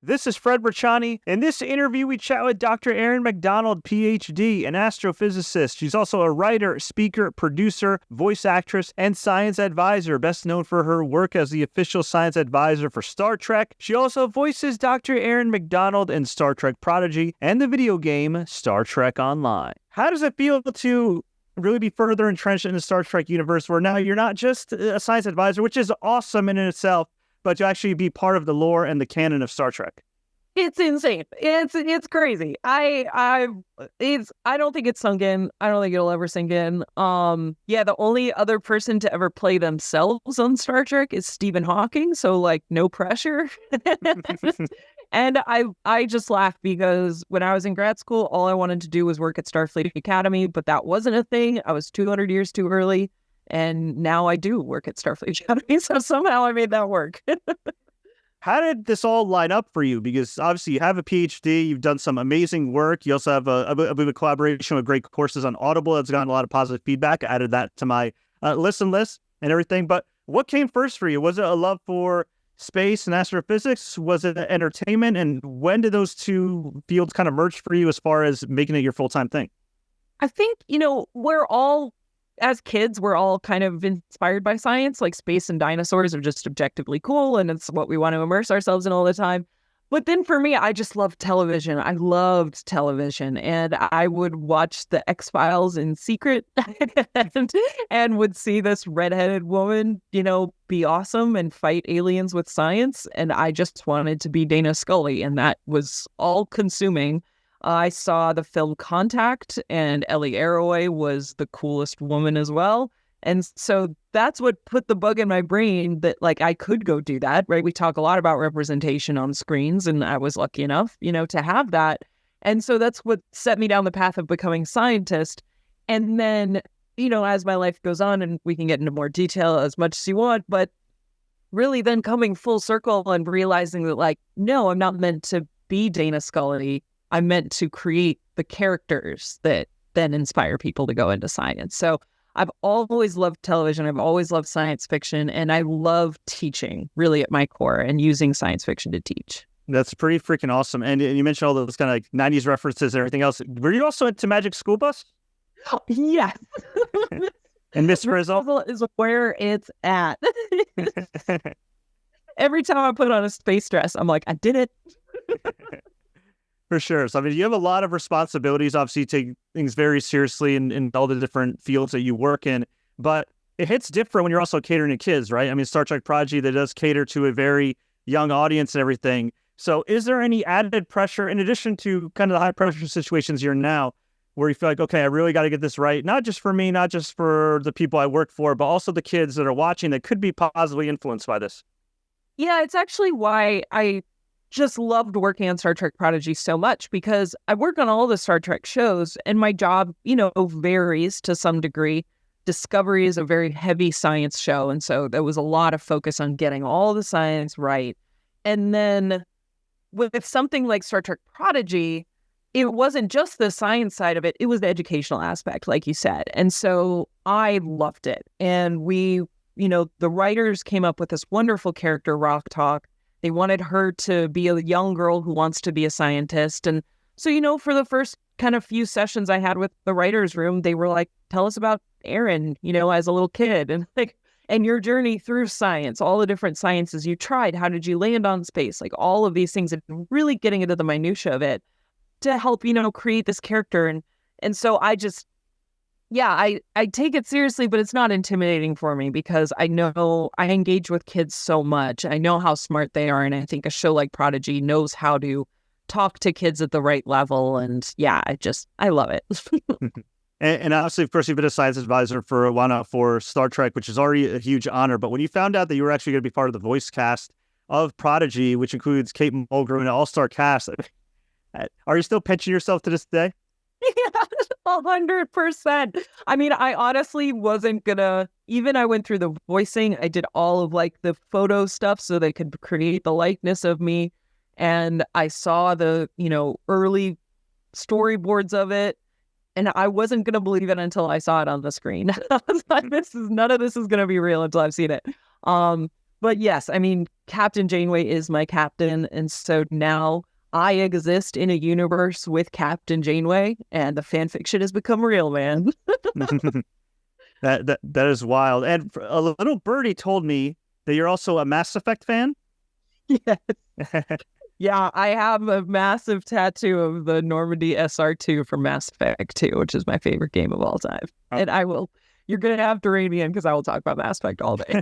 This is Fred Richani. In this interview, we chat with Dr. Erin MacDonald, PhD, an astrophysicist. She's also a writer, speaker, producer, voice actress, and science advisor, best known for her work as the official science advisor for Star Trek. She also voices Dr. Erin MacDonald in Star Trek Prodigy and the video game Star Trek Online. How does it feel to really be further entrenched in the Star Trek universe where now you're not just a science advisor, which is awesome in itself, but to actually be part of the lore and the canon of Star Trek? It's insane. It's crazy. I don't think it's sunk in. I don't think it'll ever sink in. The only other person to ever play themselves on Star Trek is Stephen Hawking, so like no pressure. And I just laugh because when I was in grad school, all I wanted to do was work at Starfleet Academy, but that wasn't a thing. I was 200 years too early. And now I do work at Starfleet Academy, so somehow I made that work. How did this all line up for you? Because obviously you have a PhD, you've done some amazing work. You also have a bit of a collaboration with great courses on Audible that's gotten a lot of positive feedback. I added that to my listen list and everything. But what came first for you? Was it a love for space and astrophysics? Was it entertainment? And when did those two fields kind of merge for you as far as making it your full-time thing? I think, as kids, we're all kind of inspired by science, like space and dinosaurs are just objectively cool, and it's what we want to immerse ourselves in all the time. But then for me, I just loved television. I loved television, and I would watch the X-Files in secret and would see this redheaded woman, be awesome and fight aliens with science. And I just wanted to be Dana Scully, and that was all consuming. I saw the film Contact, and Ellie Arroway was the coolest woman as well. And so that's what put the bug in my brain that I could go do that, right? We talk a lot about representation on screens, and I was lucky enough, to have that. And so that's what set me down the path of becoming a scientist. And then, as my life goes on, and we can get into more detail as much as you want, but really then coming full circle and realizing that no, I'm not meant to be Dana Scully. I'm meant to create the characters that then inspire people to go into science. So I've always loved television. I've always loved science fiction, and I love teaching really at my core and using science fiction to teach. That's pretty freaking awesome. And you mentioned all those kind of 90s references and everything else. Were you also into Magic School Bus? Oh, yes. And Miss Frizzle is where it's at. Every time I put on a space dress, I'm like, I did it. For sure. So, you have a lot of responsibilities. Obviously, you take things very seriously in all the different fields that you work in. But it hits different when you're also catering to kids, right? Star Trek Prodigy, that does cater to a very young audience and everything. So is there any added pressure, in addition to kind of the high-pressure situations you're in now, where you feel like, okay, I really got to get this right, not just for me, not just for the people I work for, but also the kids that are watching that could be positively influenced by this? Yeah, it's actually why I just loved working on Star Trek Prodigy so much, because I work on all the Star Trek shows, and my job, varies to some degree. Discovery is a very heavy science show, and so there was a lot of focus on getting all the science right. And then with something like Star Trek Prodigy, it wasn't just the science side of it, it was the educational aspect, like you said. And so I loved it. And we, the writers came up with this wonderful character, Rock Talk. They wanted her to be a young girl who wants to be a scientist. And so, for the first kind of few sessions I had with the writer's room, they were like, tell us about Erin, as a little kid, and your journey through science, all the different sciences you tried. How did you land on space? All of these things, and really getting into the minutia of it to help, create this character. And so I just, I take it seriously, but it's not intimidating for me because I know I engage with kids so much. I know how smart they are. And I think a show like Prodigy knows how to talk to kids at the right level. And I love it. And obviously, of course, you've been a science advisor for a while now for Star Trek, which is already a huge honor. But when you found out that you were actually going to be part of the voice cast of Prodigy, which includes Kate Mulgrew and an all-star cast, are you still pinching yourself to this day? Yeah, 100%. I honestly wasn't gonna, I went through the voicing. I did all of the photo stuff so they could create the likeness of me. And I saw the, early storyboards of it. And I wasn't going to believe it until I saw it on the screen. I was like, none of this is going to be real until I've seen it. But yes, I mean, Captain Janeway is my captain. And so now I exist in a universe with Captain Janeway, and the fan fiction has become real, man. That is wild. And a little birdie told me that you're also a Mass Effect fan. Yes. Yeah, I have a massive tattoo of the Normandy SR2 from Mass Effect 2, which is my favorite game of all time. Oh. And you're going to have to rein me in because I will talk about Mass Effect all day.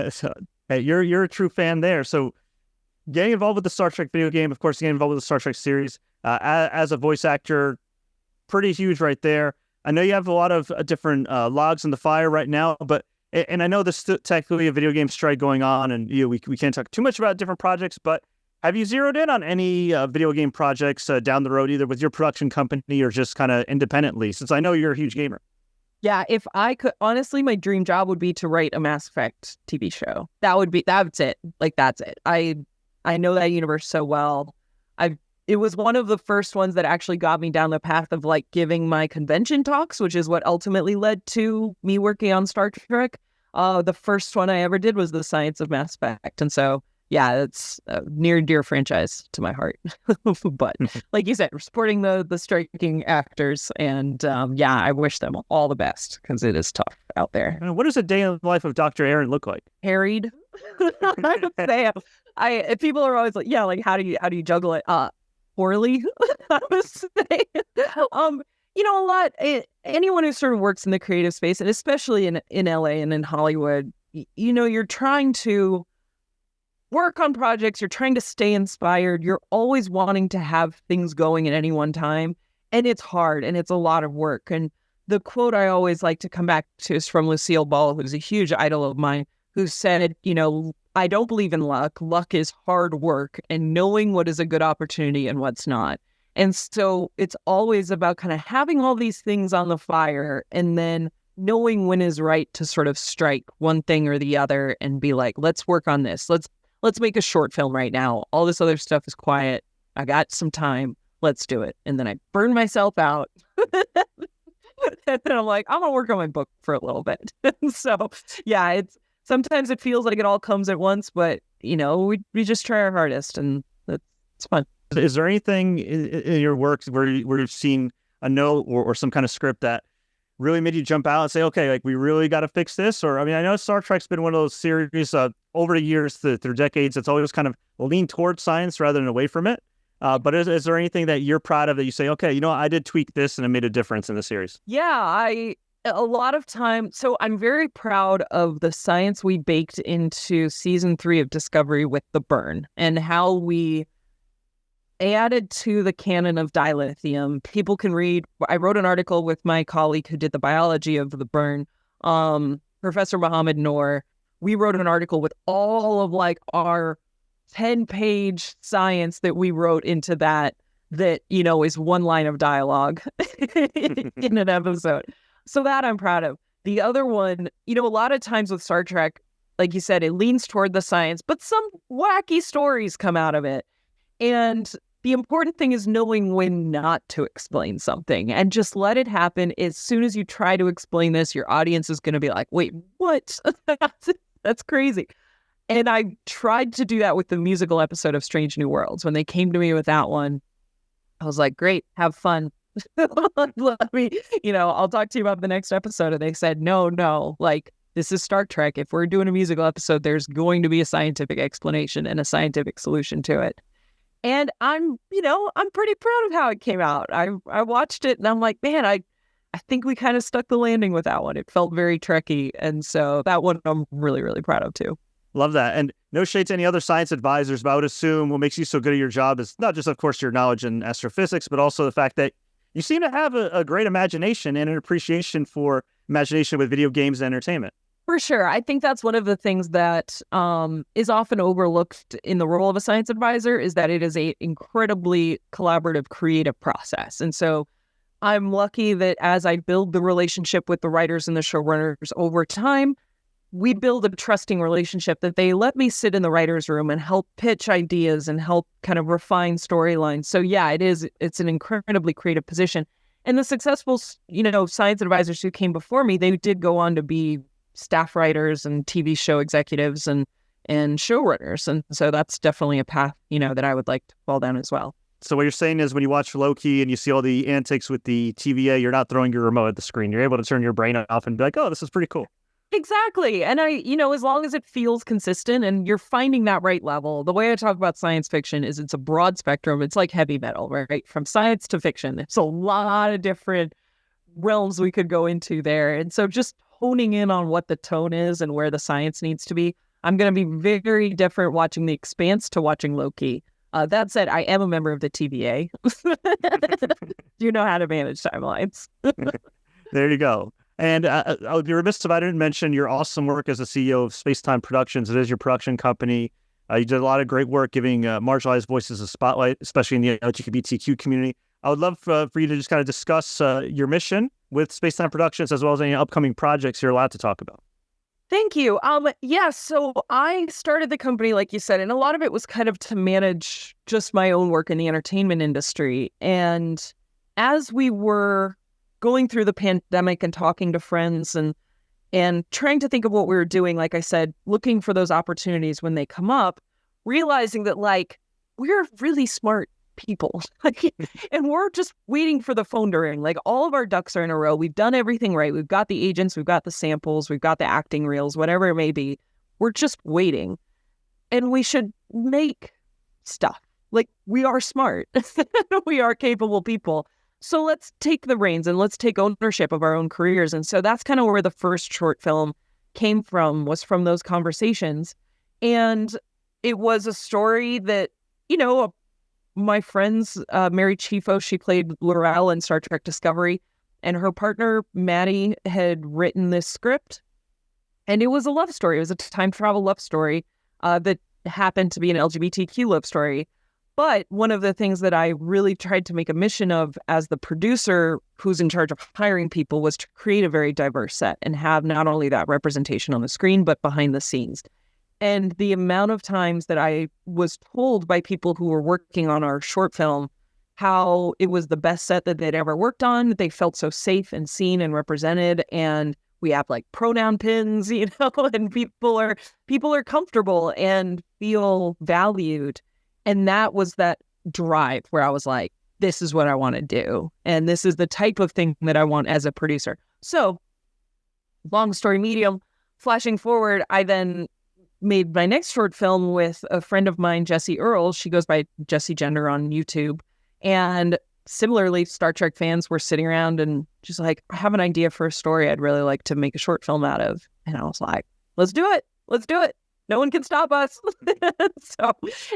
So, hey, you're a true fan there. So getting involved with the Star Trek video game, of course, getting involved with the Star Trek series, as a voice actor, pretty huge right there. I know you have a lot of different logs in the fire right now, and I know there's technically a video game strike going on, and we can't talk too much about different projects, but have you zeroed in on any video game projects down the road, either with your production company or just kind of independently, since I know you're a huge gamer? Yeah, if I could, honestly, my dream job would be to write a Mass Effect TV show. That's it. Like, that's it. I know that universe so well. It was one of the first ones that actually got me down the path of like giving my convention talks, which is what ultimately led to me working on Star Trek. The first one I ever did was The Science of Mass Effect. And so, yeah, it's a near and dear franchise to my heart. But like you said, we're supporting the striking actors. And yeah, I wish them all the best because it is tough out there. What does a day in the life of Dr. Erin look like? Harried. I would say, people are always like, yeah, like how do you juggle it? Poorly, I would say. A lot. Anyone who sort of works in the creative space, and especially in LA and in Hollywood, you're trying to work on projects. You're trying to stay inspired. You're always wanting to have things going at any one time, and it's hard and it's a lot of work. And the quote I always like to come back to is from Lucille Ball, who's a huge idol of mine, who said, I don't believe in luck. Luck is hard work and knowing what is a good opportunity and what's not. And so it's always about kind of having all these things on the fire and then knowing when is right to sort of strike one thing or the other and be like, let's work on this. Let's make a short film right now. All this other stuff is quiet. I got some time. Let's do it. And then I burn myself out. And then I'm like, I'm going to work on my book for a little bit. So yeah, sometimes it feels like it all comes at once, but, we just try our hardest and it's fun. Is there anything in your work where you've seen a note or some kind of script that really made you jump out and say, okay, like we really got to fix this? Or, I mean, I know Star Trek's been one of those series over the years, through decades, it's always kind of leaned towards science rather than away from it. But is there anything that you're proud of that you say, okay, I did tweak this and it made a difference in the series? Yeah, a lot of time. So I'm very proud of the science we baked into season 3 of Discovery with the burn and how we added to the canon of dilithium. People can read. I wrote an article with my colleague who did the biology of the burn, Professor Mohammed Noor. We wrote an article with all of like our 10-page science that we wrote into that is one line of dialogue in an episode. So that I'm proud of. The other one, a lot of times with Star Trek, like you said, it leans toward the science, but some wacky stories come out of it. And the important thing is knowing when not to explain something and just let it happen. As soon as you try to explain this, your audience is going to be like, wait, what? That's crazy. And I tried to do that with the musical episode of Strange New Worlds. When they came to me with that one, I was like, great, have fun. Let me, I'll talk to you about the next episode. And they said, no, like, this is Star Trek. If we're doing a musical episode, there's going to be a scientific explanation and a scientific solution to it. And I'm pretty proud of how it came out. I watched it and I'm like, man, I think we kind of stuck the landing with that one. It felt very Trekky. And so that one I'm really, really proud of too. Love that. And no shade to any other science advisors, but I would assume what makes you so good at your job is not just, of course, your knowledge in astrophysics, but also the fact that you seem to have a great imagination and an appreciation for imagination with video games and entertainment. For sure. I think that's one of the things that is often overlooked in the role of a science advisor is that it is an incredibly collaborative, creative process. And so I'm lucky that as I build the relationship with the writers and the showrunners over time, we build a trusting relationship that they let me sit in the writer's room and help pitch ideas and help kind of refine storylines. So yeah, it's an incredibly creative position. And the successful, science advisors who came before me, they did go on to be staff writers and TV show executives and showrunners. And so that's definitely a path, that I would like to fall down as well. So what you're saying is when you watch Loki and you see all the antics with the TVA, you're not throwing your remote at the screen. You're able to turn your brain off and be like, oh, this is pretty cool. Exactly. And as long as it feels consistent and you're finding that right level, the way I talk about science fiction is it's a broad spectrum. It's like heavy metal, right? From science to fiction. There's a lot of different realms we could go into there. And so just honing in on what the tone is and where the science needs to be. I'm going to be very different watching The Expanse to watching Loki. That said, I am a member of the TVA. You know how to manage timelines. There you go. And I would be remiss if I didn't mention your awesome work as the CEO of Spacetime Productions. It is your production company. You did a lot of great work giving marginalized voices a spotlight, especially in the LGBTQ community. I would love for you to just kind of discuss your mission with Spacetime Productions as well as any upcoming projects you're allowed to talk about. Thank you. So I started the company, like you said, and a lot of it was kind of to manage just my own work in the entertainment industry. And as we were going through the pandemic and talking to friends and trying to think of what we were doing, like I said, looking for those opportunities when they come up, realizing that we're really smart people and we're just waiting for the phone to ring. All of our ducks are in a row. We've done everything right. We've got the agents, we've got the samples, we've got the acting reels, whatever it may be. We're just waiting. And we should make stuff. We are smart. We are capable people. So let's take the reins and let's take ownership of our own careers. And so that's kind of where the first short film came from, was from those conversations. And it was a story that, my friend's Mary Chiefo, she played Laurel in Star Trek Discovery, and her partner, Maddie, had written this script. And it was a love story. It was a time travel love story that happened to be an LGBTQ love story. But one of the things that I really tried to make a mission of as the producer who's in charge of hiring people was to create a very diverse set and have not only that representation on the screen, but behind the scenes. And the amount of times that I was told by people who were working on our short film how it was the best set that they'd ever worked on. They felt so safe and seen and represented. And we have pronoun pins, and people are comfortable and feel valued. And that was that drive where I was like, this is what I want to do. And this is the type of thing that I want as a producer. So long story medium, flashing forward, I then made my next short film with a friend of mine, Jessie Earl. She goes by Jessie Gender on YouTube. And similarly, Star Trek fans were sitting around and she's like, I have an idea for a story I'd really like to make a short film out of. And I was like, let's do it. Let's do it. No one can stop us.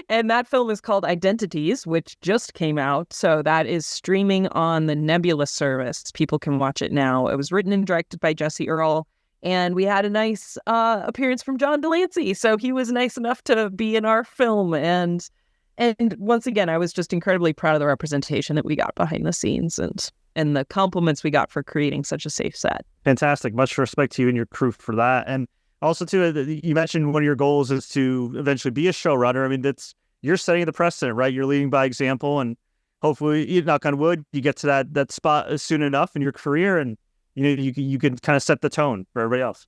And that film is called Identities, which just came out. So that is streaming on the Nebula service. People can watch it now. It was written and directed by Jessie Earl. And we had a nice appearance from John Delancey. So he was nice enough to be in our film. And once again, I was just incredibly proud of the representation that we got behind the scenes and the compliments we got for creating such a safe set. Fantastic. Much respect to you and your crew for that. And also, too, you mentioned one of your goals is to eventually be a showrunner. I mean, you're setting the precedent, right? You're leading by example, and hopefully, knock on wood, you get to that spot soon enough in your career, and you can kind of set the tone for everybody else.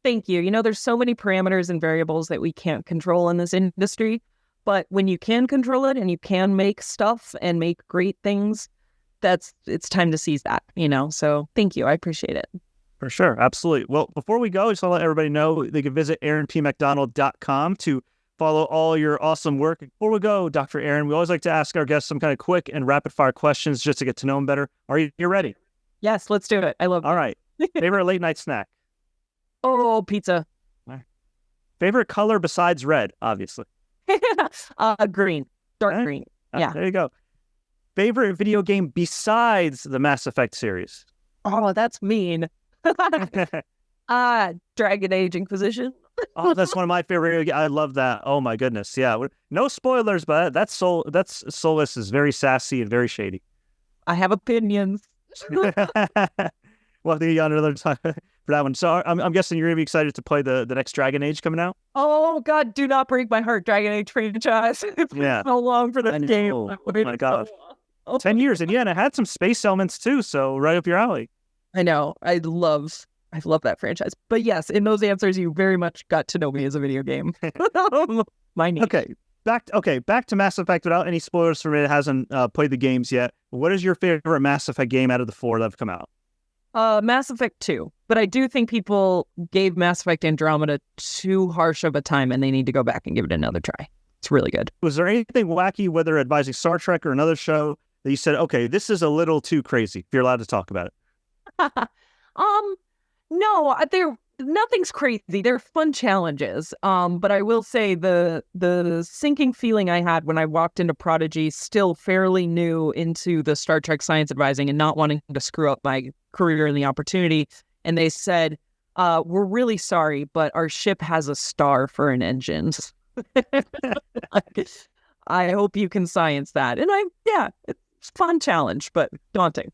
Thank you. There's so many parameters and variables that we can't control in this industry, but when you can control it and you can make stuff and make great things, it's time to seize that. So thank you. I appreciate it. For sure. Absolutely. Well, before we go, I just want to let everybody know they can visit erinpmacdonald.com to follow all your awesome work. Before we go, Dr. Erin, we always like to ask our guests some kind of quick and rapid fire questions just to get to know them better. Are you ready? Yes, let's do it. I love it. All right. Favorite late night snack? Oh, pizza. Favorite color besides red, obviously? Green. Dark green. Yeah. There you go. Favorite video game besides the Mass Effect series? Oh, that's mean. Dragon Age Inquisition. Oh, that's one of my favorite. I love that. Oh my goodness. Yeah. No spoilers, but that's Solus is very sassy and very shady. I have opinions. We'll have to get you on another time for that one. So I'm guessing you're going to be excited to play the next Dragon Age coming out? Oh God, do not break my heart, Dragon Age franchise. It's been so long for this game. Oh my God. 10 years. And yeah, and it had some space elements too. So right up your alley. I know. I love I love that franchise. But yes, in those answers, you very much got to know me as a video game. My niche. Back to Mass Effect without any spoilers for me that hasn't played the games yet. What is your favorite Mass Effect game out of the 4 that have come out? Mass Effect 2. But I do think people gave Mass Effect Andromeda too harsh of a time, and they need to go back and give it another try. It's really good. Was there anything wacky, whether advising Star Trek or another show, that you said, okay, this is a little too crazy, if you're allowed to talk about it? No, nothing's crazy. They're fun challenges. But I will say the sinking feeling I had when I walked into Prodigy, still fairly new into the Star Trek science advising and not wanting to screw up my career and the opportunity. And they said, we're really sorry, but our ship has a star for an engine. I hope you can science that. And it's a fun challenge, but daunting.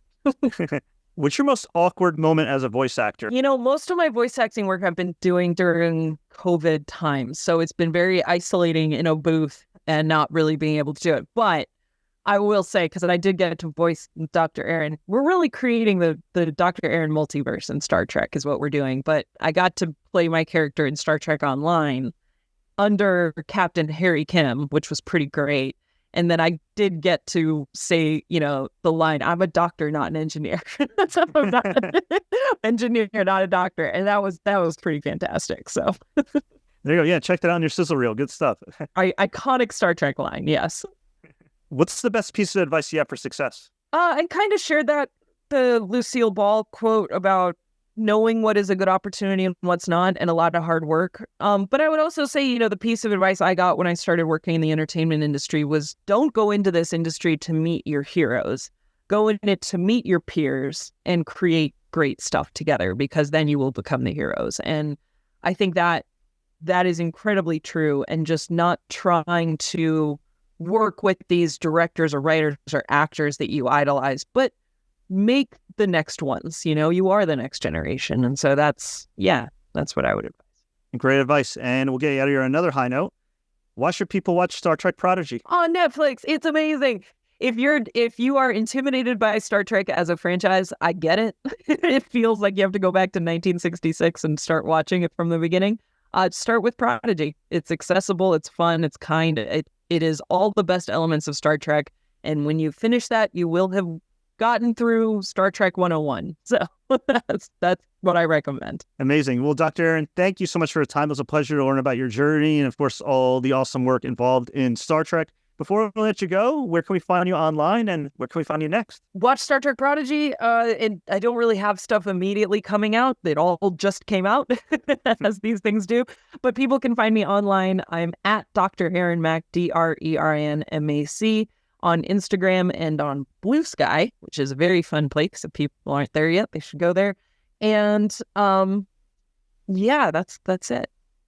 What's your most awkward moment as a voice actor? Most of my voice acting work I've been doing during COVID times. So it's been very isolating in a booth and not really being able to do it. But I will say, because I did get to voice Dr. Erin, we're really creating the Dr. Erin multiverse in Star Trek is what we're doing. But I got to play my character in Star Trek Online under Captain Harry Kim, which was pretty great. And then I did get to say, the line, I'm a doctor, not an engineer. I'm not an engineer, not a doctor. And that was pretty fantastic. So there you go. Yeah, check that out on your sizzle reel. Good stuff. Iconic Star Trek line, yes. What's the best piece of advice you have for success? I kind of shared the Lucille Ball quote about knowing what is a good opportunity and what's not, and a lot of hard work. But I would also say, the piece of advice I got when I started working in the entertainment industry was don't go into this industry to meet your heroes. Go in it to meet your peers and create great stuff together, because then you will become the heroes. And I think that is incredibly true, and just not trying to work with these directors or writers or actors that you idolize, but make the next ones. You are the next generation. And so that's what I would advise. Great advice. And we'll get you out of here on another high note. Why should people watch Star Trek Prodigy? On Netflix. It's amazing. If you are intimidated by Star Trek as a franchise, I get it. It feels like you have to go back to 1966 and start watching it from the beginning. Start with Prodigy. It's accessible, it's fun, it's kind. It is all the best elements of Star Trek. And when you finish that, you will have gotten through Star Trek 101. So that's what I recommend. Amazing. Well, Dr. Erin, thank you so much for your time. It was a pleasure to learn about your journey and, of course, all the awesome work involved in Star Trek. Before we let you go, where can we find you online, and where can we find you next? Watch Star Trek Prodigy. And I don't really have stuff immediately coming out. It all just came out, as these things do. But people can find me online. I'm at Dr. Erin Mac, DrErinMac, on Instagram and on Blue Sky, which is a very fun place. If people aren't there yet, they should go there. And that's it.